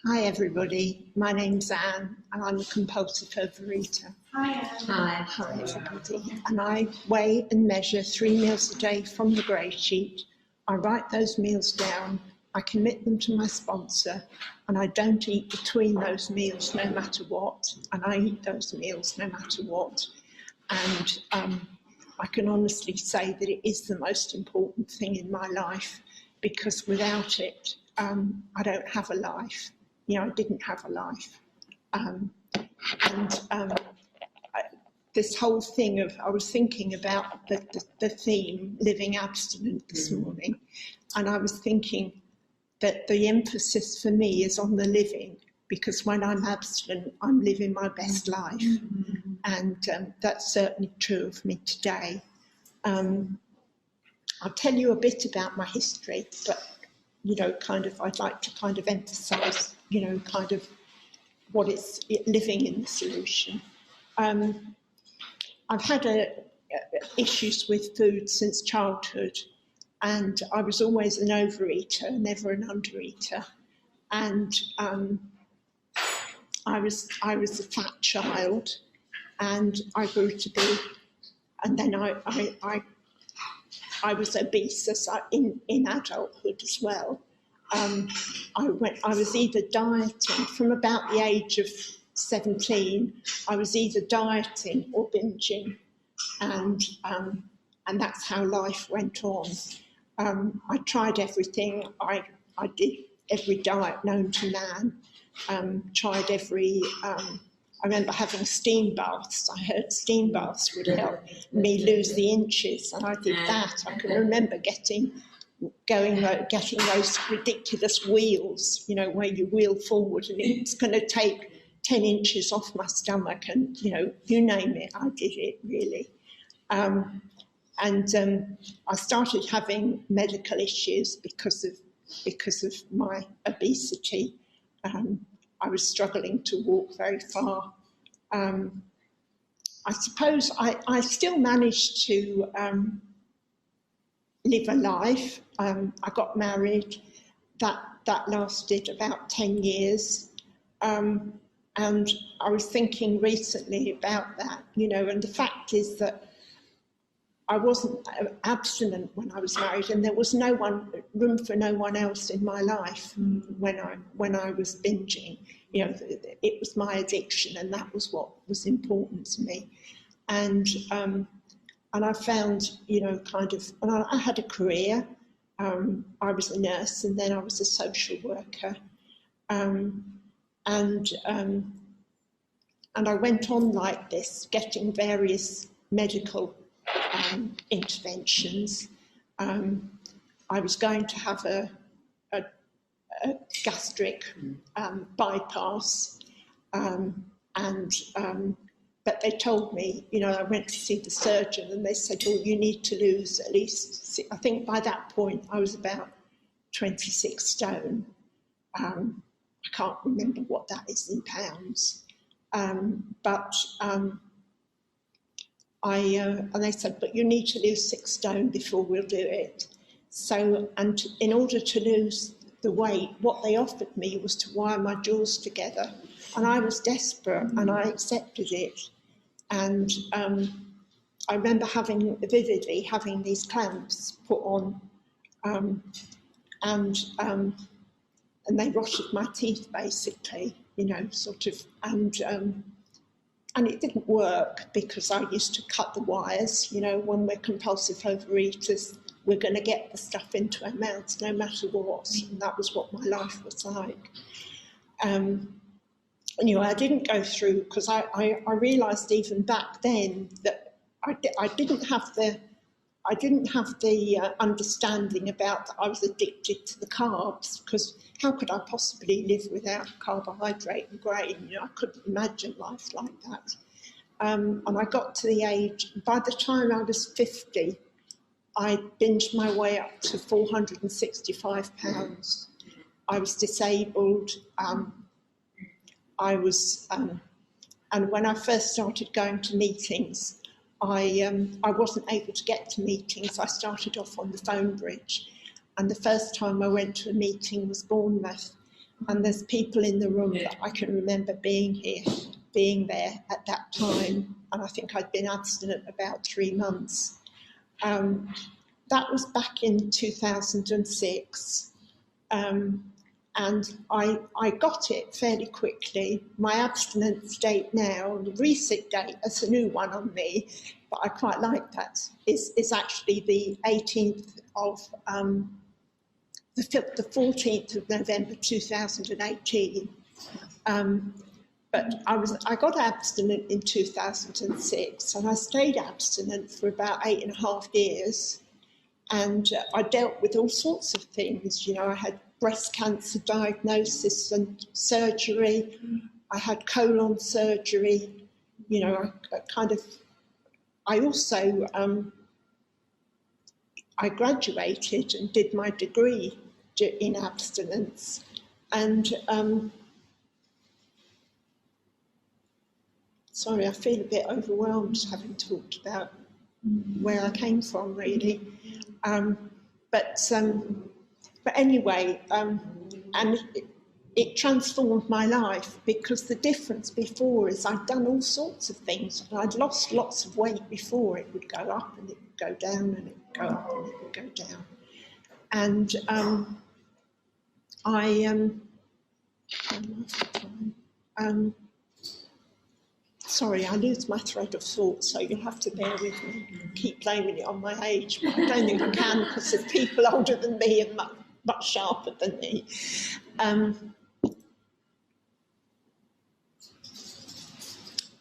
Hi everybody, my name's Anne and I'm a compulsive overeater. Hi Anne. Hi everybody. And I weigh and measure 3 meals a day from the grey sheet. I write those meals down, I commit them to my sponsor, and I don't eat between those meals no matter what, and I eat those meals no matter what. And I can honestly say that it is the most important thing in my life, because without it, I don't have a life. I didn't have a life. This whole thing of, I was thinking about the theme, living abstinent this morning, and I was thinking that the emphasis for me is on the living, because when I'm abstinent, I'm living my best life. And that's certainly true of me today. I'll tell you a bit about my history, but I'd like to emphasise, what it's living in the solution. I've had issues with food since childhood, and I was always an overeater, never an undereater. And I was a fat child, and I grew to be, and then I was obese in adulthood as well. I was either dieting from about the age of 17. I was either dieting or binging, and that's how life went on. I tried everything. I did every diet known to man. Tried every. I remember having steam baths. I heard steam baths would help me lose the inches, and I did that. I can remember getting those ridiculous wheels, where you wheel forward, and it's going to take 10 inches off my stomach, and you name it, I did it really. I started having medical issues because of my obesity. I was struggling to walk very far. I suppose I still managed to live a life. I got married. That lasted about 10 years. And I was thinking recently about that, and the fact is that I wasn't abstinent when I was married, and there was room for no one else in my life when I was binging. It was my addiction, and that was what was important to me. And I found, and I had a career. I was a nurse, and then I was a social worker. And I went on like this, getting various medical interventions. I was going to have a gastric bypass, but they told me, I went to see the surgeon, and they said, well, you need to lose at least, I think by that point I was about 26 stone. I can't remember what that is in pounds. And they said, but you need to lose 6 stone before we'll do it. So, and in order to lose the weight, what they offered me was to wire my jaws together. And I was desperate, and I accepted it. And I remember vividly having these clamps put on, and they rotted my teeth, basically, and it didn't work, because I used to cut the wires. When we're compulsive overeaters, we're going to get the stuff into our mouths no matter what, and that was what my life was like. I didn't go through, because I realised even back then that I didn't have the understanding about that I was addicted to the carbs, because how could I possibly live without carbohydrate and grain? I couldn't imagine life like that. And I got to the age, by the time I was 50, I binged my way up to 465 pounds. I was disabled. And when I first started going to meetings, I wasn't able to get to meetings. I started off on the phone bridge, and the first time I went to a meeting was Bournemouth, and there's people in the room that I can remember being there at that time, and I think I'd been abstinent about 3 months. That was back in 2006, and I got it fairly quickly. My abstinence date now, the reset date, is a new one on me, but I quite like that, is actually the 18th of, the 14th of November 2018. But I got abstinent in 2006, and I stayed abstinent for about 8.5 years. And I dealt with all sorts of things. You know, I had breast cancer diagnosis and surgery. I had colon surgery. You know, I also, I graduated and did my degree in abstinence. And sorry, I feel a bit overwhelmed having talked about where I came from, really. But anyway, and it transformed my life, because the difference before is I'd done all sorts of things, and I'd lost lots of weight before. It would go up and it would go down, and it would go up and it would go down. And sorry, I lose my thread of thought, so you'll have to bear with me. Keep blaming it on my age, but I don't think I can, because there's people older than me and much sharper than me.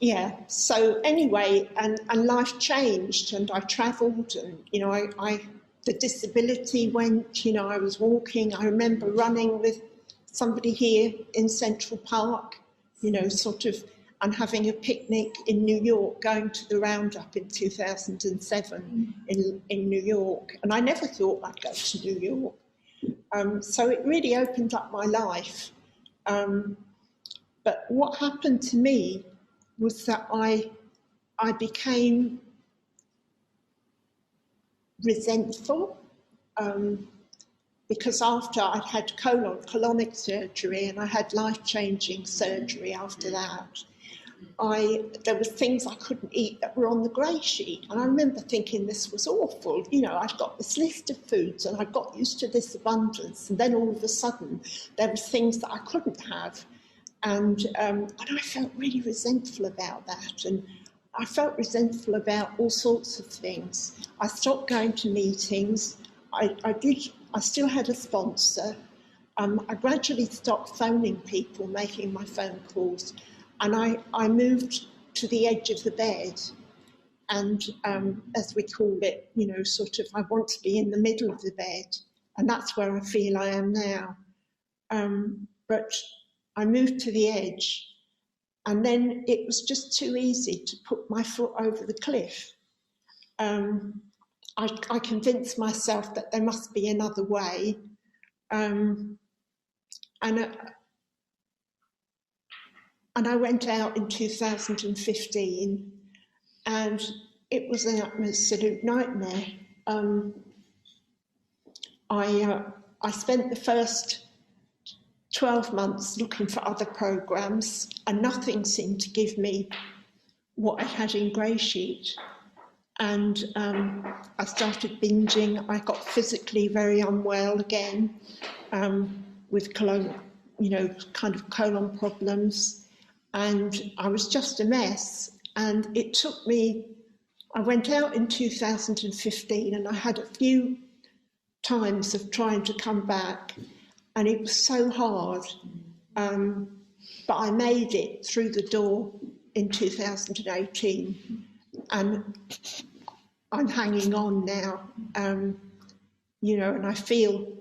Yeah, so anyway, and life changed, and I travelled, and, you know, the disability went, you know, I was walking. I remember running with somebody here in Central Park, you know, sort of, and having a picnic in New York, going to the Roundup in 2007 in New York. And I never thought I'd go to New York. So it really opened up my life. But what happened to me was that I became resentful, because after I'd had colonic surgery, and I had life-changing surgery after that, there were things I couldn't eat that were on the grey sheet. And I remember thinking this was awful. You know, I'd got this list of foods and I got used to this abundance, and then all of a sudden there were things that I couldn't have. And I felt really resentful about that. And I felt resentful about all sorts of things. I stopped going to meetings. I still had a sponsor. I gradually stopped phoning people, making my phone calls. And I moved to the edge of the bed. And as we call it, you know, sort of, I want to be in the middle of the bed. And that's where I feel I am now. But I moved to the edge, and then it was just too easy to put my foot over the cliff. I convinced myself that there must be another way. And I went out in 2015, and it was an absolute nightmare. I spent the first 12 months looking for other programs, and nothing seemed to give me what I had in GreySheet. And I started binging. I got physically very unwell again, with colon, you know, kind of colon problems. And I was just a mess. And it took me, I went out in 2015, and I had a few times of trying to come back, and it was so hard. But I made it through the door in 2018, and I'm hanging on now. You know, and I do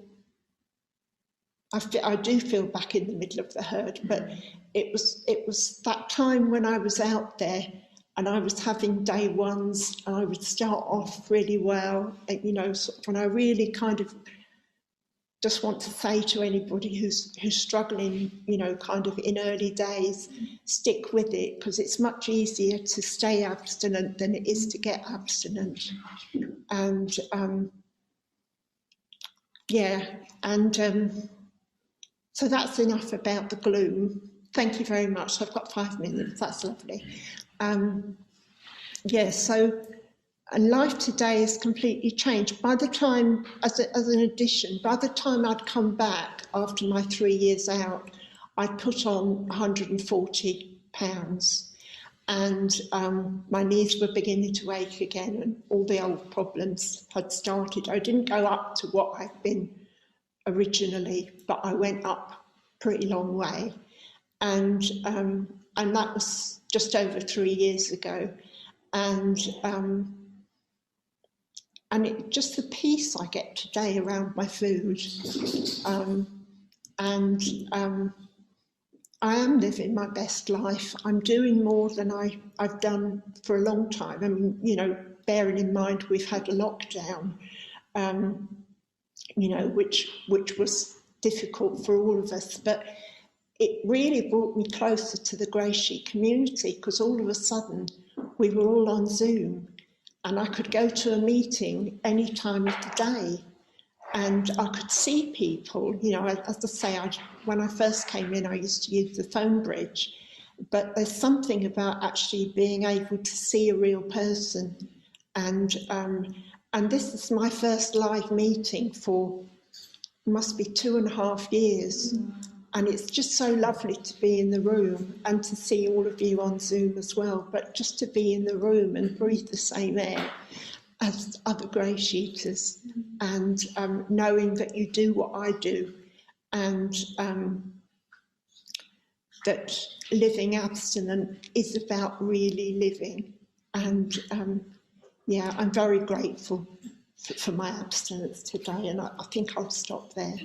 feel back in the middle of the herd, but it was that time when I was out there, and I was having day ones, and I would start off really well, and, you know, sort of, and I really kind of just want to say to anybody who's struggling, you know, kind of in early days, stick with it, because it's much easier to stay abstinent than it is to get abstinent. And yeah, and So that's enough about the gloom. Thank you very much. I've got 5 minutes. That's lovely. So and life today is completely changed. By the time, as an addition, by the time I'd come back after my 3 years out, I'd put on 140 pounds, and my knees were beginning to ache again, and all the old problems had started. I didn't go up to what I'd been originally, but I went up a pretty long way, and that was just over 3 years ago, and just the peace I get today around my food, I am living my best life. I'm doing more than I've done for a long time. I mean, you know, bearing in mind we've had a lockdown, you know, which was difficult for all of us, but it really brought me closer to the Grey Sheet community, because all of a sudden we were all on Zoom, and I could go to a meeting any time of the day, and I could see people. You know, as I say, when I first came in, I used to use the phone bridge, but there's something about actually being able to see a real person, and this is my first live meeting for, must be 2.5 years. And it's just so lovely to be in the room and to see all of you on Zoom as well, but just to be in the room and breathe the same air as other GreySheeters, and knowing that you do what I do, and that living abstinent is about really living. And yeah, I'm very grateful for my abstinence today, and I think I'll stop there.